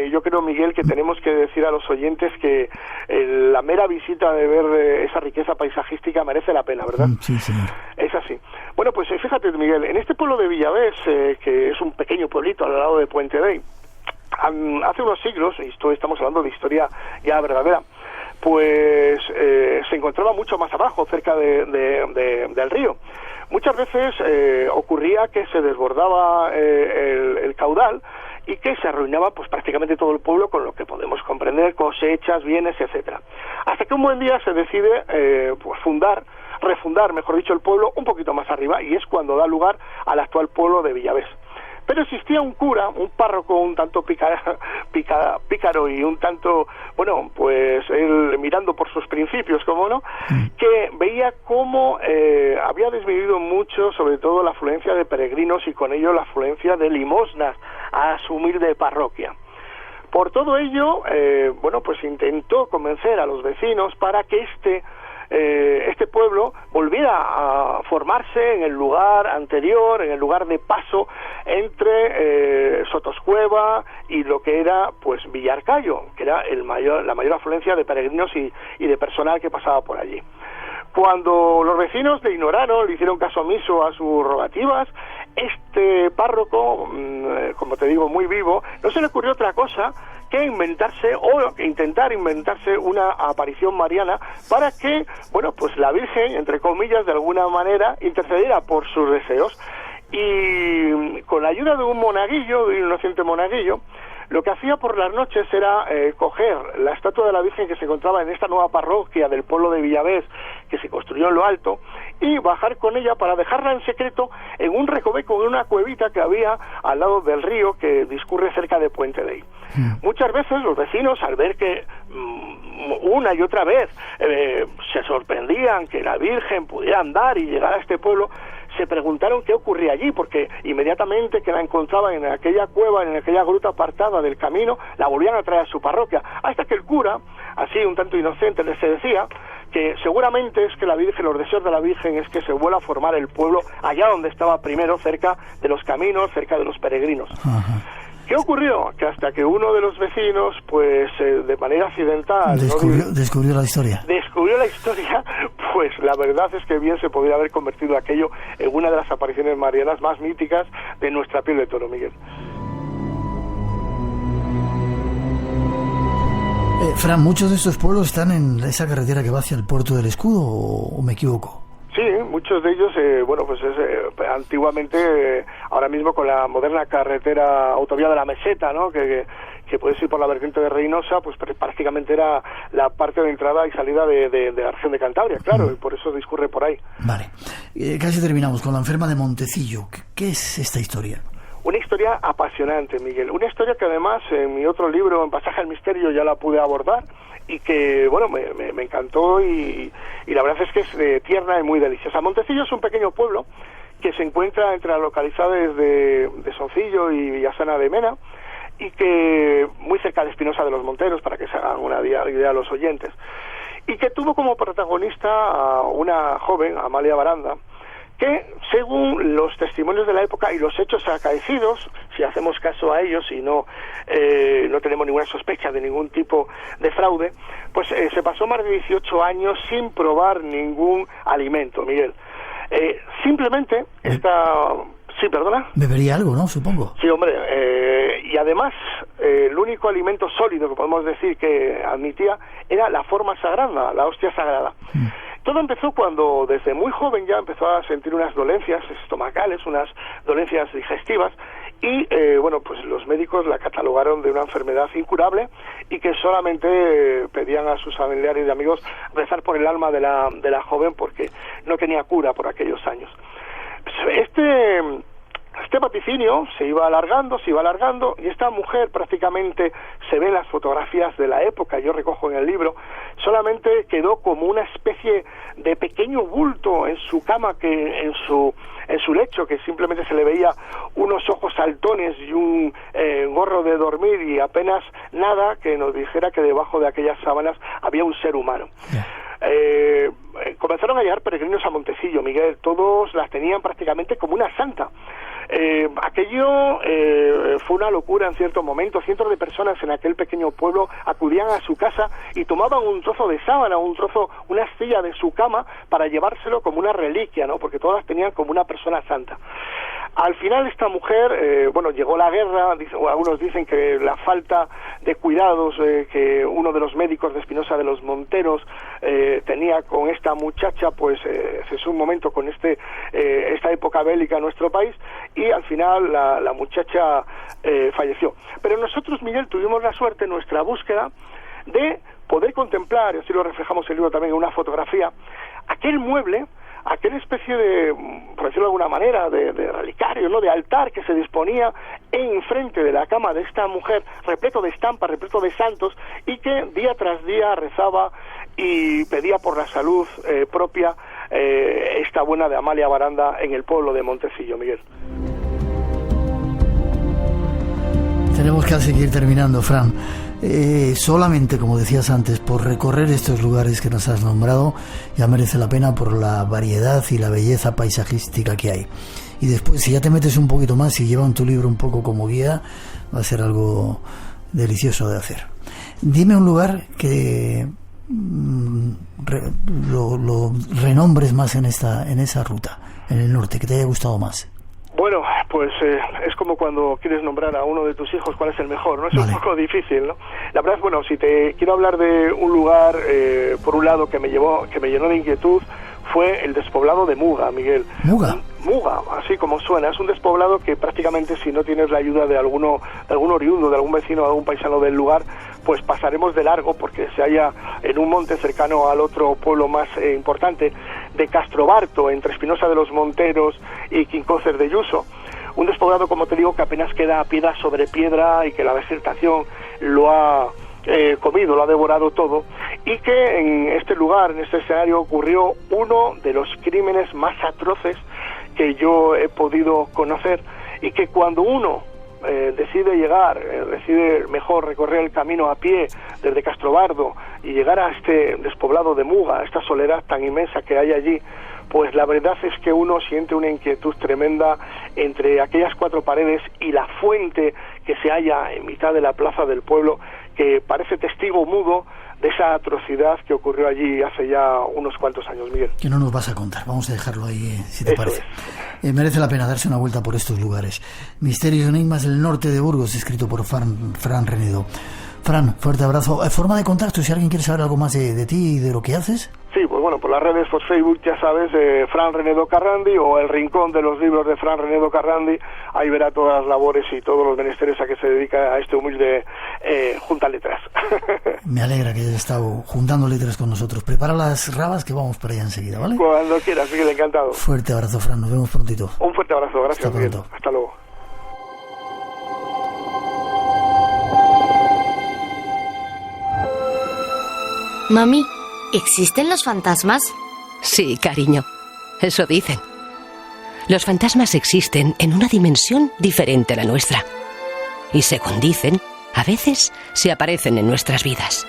yo creo, Miguel, que tenemos que decir a los oyentes que la mera visita de ver esa riqueza paisajística merece la pena, ¿verdad?
Sí, señor.
Es así. Bueno, pues fíjate, Miguel, en este pueblo de Villavés, que es un pequeño pueblito al lado de Puente Vey, hace unos siglos, y estamos hablando de historia ya verdadera, pues se encontraba mucho más abajo, cerca del río. Muchas veces ocurría que se desbordaba el caudal y que se arruinaba pues prácticamente todo el pueblo, con lo que podemos comprender cosechas, bienes, etcétera. Hasta que un buen día se decide refundar, mejor dicho, el pueblo un poquito más arriba, y es cuando da lugar al actual pueblo de Villavés. Pero existía un cura, un párroco un tanto pícaro y un tanto, bueno, pues él mirando por sus principios, ¿cómo no?, que veía cómo había disminuido mucho, sobre todo la afluencia de peregrinos y con ello la afluencia de limosnas a su humilde parroquia. Por todo ello, bueno, pues intentó convencer a los vecinos para que este pueblo volviera a formarse en el lugar anterior, en el lugar de paso entre Sotoscueva y lo que era pues Villarcayo, que era la mayor afluencia de peregrinos y de personal que pasaba por allí. Cuando los vecinos le ignoraron, le hicieron caso omiso a sus rogativas, este párroco, como te digo, muy vivo, no se le ocurrió otra cosa que intentar inventarse una aparición mariana para que, bueno, pues la Virgen, entre comillas, de alguna manera, intercediera por sus deseos. Y con la ayuda de un monaguillo, de un inocente monaguillo, lo que hacía por las noches era coger la estatua de la Virgen que se encontraba en esta nueva parroquia del pueblo de Villavés, que se construyó en lo alto, y bajar con ella para dejarla en secreto en un recoveco, en una cuevita que había al lado del río que discurre cerca de Puente Vey. Muchas veces los vecinos, al ver que una y otra vez se sorprendían que la Virgen pudiera andar y llegar a este pueblo, se preguntaron qué ocurría allí, porque inmediatamente que la encontraban en aquella cueva, en aquella gruta apartada del camino, la volvían a traer a su parroquia, hasta que el cura, así un tanto inocente, les decía que seguramente es que la Virgen, los deseos de la Virgen es que se vuelva a formar el pueblo allá donde estaba primero, cerca de los caminos, cerca de los peregrinos. ¿Qué ocurrió? Que hasta que uno de los vecinos, pues de manera accidental...
Descubrió la historia.
Descubrió la historia, pues la verdad es que bien se podría haber convertido aquello en una de las apariciones marianas más míticas de nuestra piel de toro, Miguel.
Fran, muchos de estos pueblos están en esa carretera que va hacia el Puerto del Escudo, ¿o me equivoco?
Sí, muchos de ellos, bueno, pues antiguamente, ahora mismo con la moderna carretera autovía de la Meseta, ¿no?, que puedes ir por la vertiente de Reynosa, pues prácticamente era la parte de entrada y salida de la región de Cantabria, claro, y por eso discurre por ahí.
Vale, casi terminamos con la enferma de Montecillo. ¿Qué es esta historia?
Una historia apasionante, Miguel. Una historia que además en mi otro libro, En Pasaje al Misterio, ya la pude abordar y que, bueno, me encantó y la verdad es que es tierna y muy deliciosa. Montecillo es un pequeño pueblo que se encuentra entre las localidades de Soncillo y Villasana de Mena, y que muy cerca de Espinosa de los Monteros, para que se hagan una idea a los oyentes, y que tuvo como protagonista a una joven, Amalia Baranda, que según los testimonios de la época y los hechos acaecidos, si hacemos caso a ellos y no tenemos ninguna sospecha de ningún tipo de fraude, pues se pasó más de 18 años sin probar ningún alimento, Miguel. Simplemente Sí, perdona.
Bebería algo, ¿no? Supongo.
Sí, hombre. Y además, el único alimento sólido que podemos decir que admitía era la forma sagrada, la hostia sagrada. Todo empezó cuando desde muy joven ya empezó a sentir unas dolencias estomacales, unas dolencias digestivas, y bueno, pues los médicos la catalogaron de una enfermedad incurable y que solamente pedían a sus familiares y amigos rezar por el alma de la joven porque no tenía cura por aquellos años. Este vaticinio se iba alargando, y esta mujer prácticamente se ve en las fotografías de la época, yo recojo en el libro, solamente quedó como una especie de pequeño bulto en su cama, en su lecho, que simplemente se le veía unos ojos saltones y un gorro de dormir y apenas nada que nos dijera que debajo de aquellas sábanas había un ser humano. Comenzaron a llegar peregrinos a Montecillo, Miguel, todos las tenían prácticamente como una santa. Aquello fue una locura en cierto momento. Cientos de personas en aquel pequeño pueblo acudían a su casa y tomaban un trozo de sábana, una astilla de su cama para llevárselo como una reliquia, ¿no? Porque todas tenían como una persona santa. Al final esta mujer, llegó la guerra, algunos dicen que la falta de cuidados que uno de los médicos de Espinosa de los Monteros tenía con esta muchacha, pues cesó un momento con esta época bélica en nuestro país, y al final la muchacha falleció. Pero nosotros, Miguel, tuvimos la suerte en nuestra búsqueda de poder contemplar, y así lo reflejamos en el libro también en una fotografía, aquel mueble, aquella especie de, por decirlo de alguna manera, de relicario, ¿no?, de altar que se disponía enfrente de la cama de esta mujer, repleto de estampas, repleto de santos, y que día tras día rezaba y pedía por la salud propia esta buena de Amalia Baranda en el pueblo de Montecillo, Miguel.
Tenemos que seguir terminando, Fran. Solamente, como decías antes, por recorrer estos lugares que nos has nombrado, ya merece la pena por la variedad y la belleza paisajística que hay. Y después, si ya te metes un poquito más y llevan tu libro un poco como guía, va a ser algo delicioso de hacer. Dime un lugar que lo renombres más en esa ruta, en el norte, que te haya gustado más.
Bueno, pues es como cuando quieres nombrar a uno de tus hijos cuál es el mejor, ¿no? Es un poco difícil, ¿no? La verdad es, bueno, si te quiero hablar de un lugar, por un lado, que me llenó de inquietud, fue el despoblado de Muga, Miguel.
¿Muga?
Muga, así como suena, es un despoblado que prácticamente, si no tienes la ayuda de algún oriundo, de algún vecino, de algún paisano del lugar, pues pasaremos de largo, porque se halla en un monte cercano al otro pueblo más importante de Castrobarto, entre Espinosa de los Monteros y Quincócer de Yuso. Un despoblado, como te digo, que apenas queda piedra sobre piedra y que la vegetación lo ha comido, lo ha devorado todo, y que en este lugar, en este escenario, ocurrió uno de los crímenes más atroces que yo he podido conocer, y que cuando uno decide mejor recorrer el camino a pie desde Castrobardo y llegar a este despoblado de Muga, a esta soledad tan inmensa que hay allí, pues la verdad es que uno siente una inquietud tremenda entre aquellas cuatro paredes y la fuente que se halla en mitad de la plaza del pueblo, que parece testigo mudo de esa atrocidad que ocurrió allí hace ya unos cuantos años, Miguel.
Que no nos vas a contar, vamos a dejarlo ahí, si te parece. Merece la pena darse una vuelta por estos lugares. Misterios y enigmas del norte de Burgos, escrito por Fran Renedo. Fran, fuerte abrazo. ¿Forma de contacto si alguien quiere saber algo más de ti y de lo que haces?
Sí, pues bueno, por las redes, por Facebook, ya sabes, Fran Renedo Carrandi, o el rincón de los libros de Fran Renedo Carrandi. Ahí verá todas las labores y todos los menesteres a que se dedica a este humilde junta letras. Me
alegra que hayas estado juntando letras con nosotros. Prepara las rabas que vamos para allá enseguida, ¿vale?
Cuando quieras, Miguel, encantado.
Fuerte abrazo, Fran, nos vemos prontito.
Un fuerte abrazo, gracias.
Hasta pronto.
Miguel. Hasta luego.
Mami, ¿existen los fantasmas?
Sí, cariño. Eso dicen. Los fantasmas existen en una dimensión diferente a la nuestra. Y según dicen, a veces se aparecen en nuestras vidas.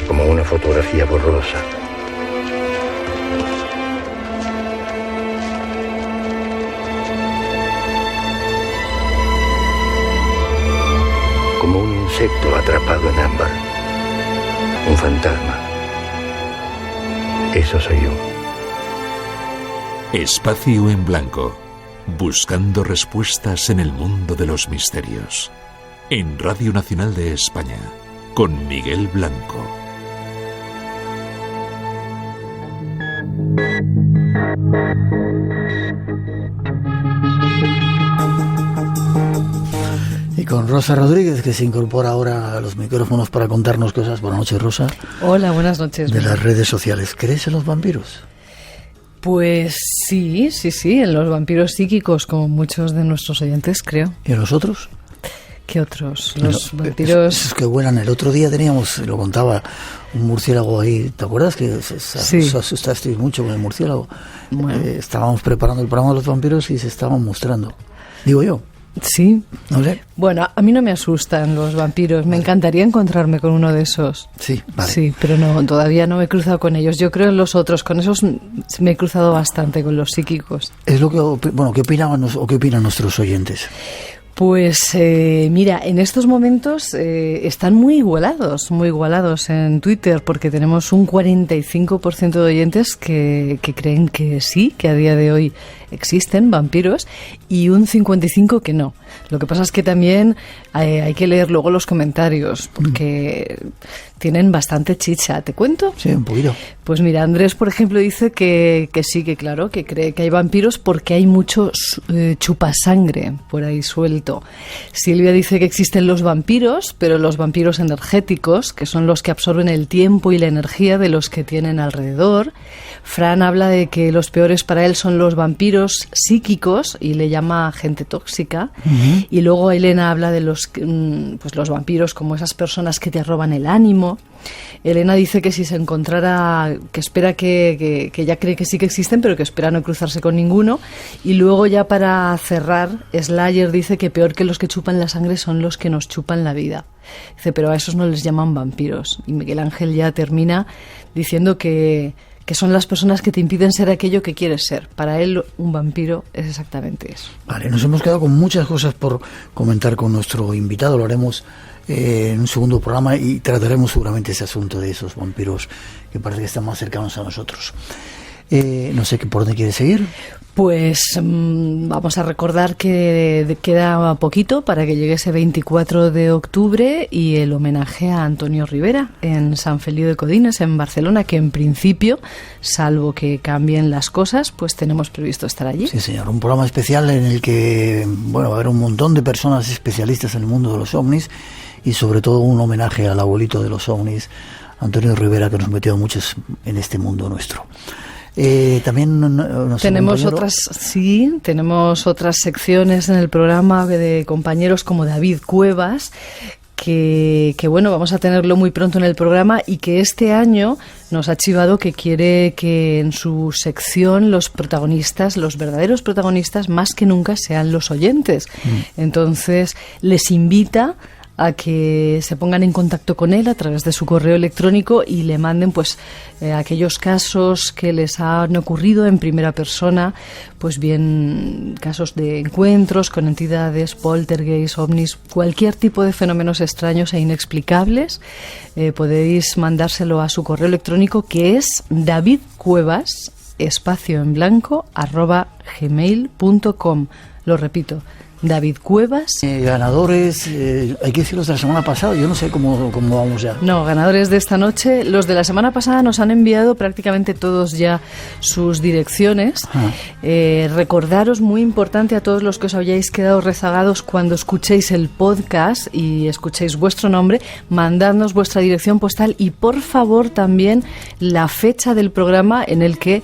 Como una fotografía borrosa. Como un insecto atrapado en ámbar. Un fantasma. Eso soy yo.
Espacio en Blanco. Buscando respuestas en el mundo de los misterios. En Radio Nacional de España. Con Miguel Blanco.
Y con Rosa Rodríguez, que se incorpora ahora a los micrófonos para contarnos cosas. Buenas noches, Rosa.
Hola, buenas noches.
De las redes sociales. ¿Crees en los vampiros?
Pues sí, en los vampiros psíquicos, como muchos de nuestros oyentes, creo.
¿Y en los otros?
¿Qué otros? Los vampiros...
Esos que vuelan. El otro día teníamos, lo contaba, un murciélago ahí. ¿Te acuerdas que se asustasteis mucho con el murciélago? Bueno. Estábamos preparando el programa de los vampiros y se estaban mostrando. Digo yo.
Sí.
No sé.
Bueno, a mí no me asustan los vampiros. Me encantaría encontrarme con uno de esos.
Sí, vale.
Sí, pero no, todavía no me he cruzado con ellos. Yo creo en los otros. Con esos me he cruzado bastante, con los psíquicos.
Es lo que, bueno, ¿qué opinaban o qué opinan nuestros oyentes?
Pues mira, en estos momentos están muy igualados en Twitter, porque tenemos un 45% de oyentes que creen que sí, que a día de hoy existen vampiros, y un 55% que no. Lo que pasa es que también hay que leer luego los comentarios, porque tienen bastante chicha. ¿Te cuento?
Sí, un poquito.
Pues mira, Andrés, por ejemplo, dice que sí, que claro, que cree que hay vampiros porque hay mucho chupasangre por ahí suelto. Silvia dice que existen los vampiros, pero los vampiros energéticos, que son los que absorben el tiempo y la energía de los que tienen alrededor. Fran habla de que los peores para él son los vampiros psíquicos y le llama gente tóxica. Uh-huh. Y luego Elena habla de los vampiros como esas personas que te roban el ánimo. Elena dice que si se encontrara, que espera que ya cree que sí que existen, pero que espera no cruzarse con ninguno. Y luego, ya para cerrar, Slayer dice que peor que los que chupan la sangre son los que nos chupan la vida. Dice, pero a esos no les llaman vampiros. Y Miguel Ángel ya termina diciendo que son las personas que te impiden ser aquello que quieres ser. Para él, un vampiro es exactamente eso.
Vale, nos hemos quedado con muchas cosas por comentar con nuestro invitado. Lo haremos en un segundo programa y trataremos seguramente ese asunto de esos vampiros que parece que están más cercanos a nosotros. No sé por dónde quieres seguir.
Pues vamos a recordar que queda poquito para que llegue ese 24 de octubre y el homenaje a Antonio Rivera en San Feliu de Codines, en Barcelona, que en principio, salvo que cambien las cosas, pues tenemos previsto estar allí.
Sí, señor, un programa especial en el que va a haber un montón de personas especialistas en el mundo de los ovnis y sobre todo un homenaje al abuelito de los ovnis, Antonio Rivera, que nos metió muchos en este mundo nuestro. También
tenemos otras secciones en el programa de compañeros como David Cuevas, que bueno, vamos a tenerlo muy pronto en el programa, y que este año nos ha chivado que quiere que en su sección los protagonistas, los verdaderos protagonistas, más que nunca sean los oyentes. Entonces les invita a que se pongan en contacto con él a través de su correo electrónico y le manden aquellos casos que les han ocurrido en primera persona, pues bien casos de encuentros con entidades, poltergeist, ovnis, cualquier tipo de fenómenos extraños e inexplicables. Podéis mandárselo a su correo electrónico, que es davidcuevas@gmail.com. Lo repito, David Cuevas.
Ganadores, hay que decir los de la semana pasada, yo no sé cómo vamos ya.
No, ganadores de esta noche. Los de la semana pasada nos han enviado prácticamente todos ya sus direcciones. Recordaros, muy importante a todos los que os hayáis quedado rezagados, cuando escuchéis el podcast y escuchéis vuestro nombre, mandadnos vuestra dirección postal y por favor también la fecha del programa en el que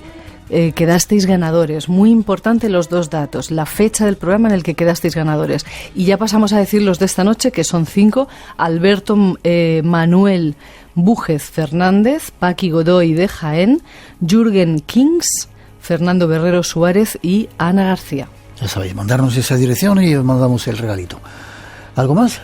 quedasteis ganadores. Muy importante los 2 datos, la fecha del programa en el que quedasteis ganadores. Y ya pasamos a decir los de esta noche, que son 5. Alberto Manuel Bújez Fernández, Paqui Godoy de Jaén, Jürgen Kings, Fernando Berrero Suárez y Ana García.
Ya sabéis, mandarnos esa dirección y os mandamos el regalito. ¿Algo más?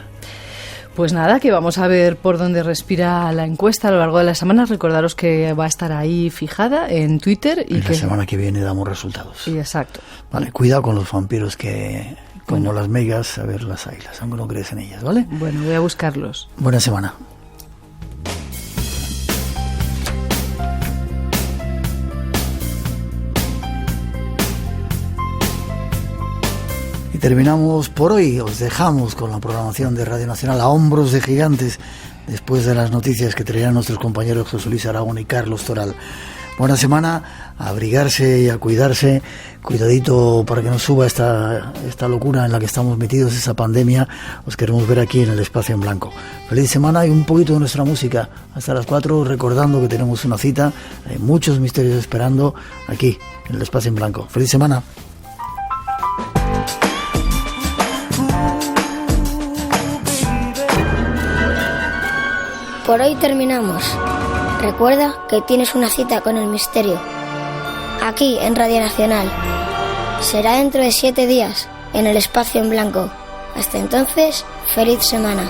Pues nada, que vamos a ver por dónde respira la encuesta a lo largo de la semana. Recordaros que va a estar ahí fijada en Twitter. Y
la semana que viene damos resultados.
Sí, exacto.
Vale, cuidado con los vampiros que, como las megas, a ver las águilas, aunque no crees en ellas, ¿vale?
Bueno, voy a buscarlos.
Buena semana. Y terminamos por hoy. Os dejamos con la programación de Radio Nacional a hombros de gigantes, después de las noticias que traerán nuestros compañeros José Luis Aragón y Carlos Toral. Buena semana, a abrigarse y a cuidarse. Cuidadito para que no suba esta locura en la que estamos metidos, esa pandemia. Os queremos ver aquí en el Espacio en Blanco. Feliz semana y un poquito de nuestra música. Hasta las 4, recordando que tenemos una cita. Hay muchos misterios esperando aquí en el Espacio en Blanco. Feliz semana.
Por hoy terminamos. Recuerda que tienes una cita con el misterio, aquí en Radio Nacional. Será dentro de 7 días, en el Espacio en Blanco. Hasta entonces, feliz semana.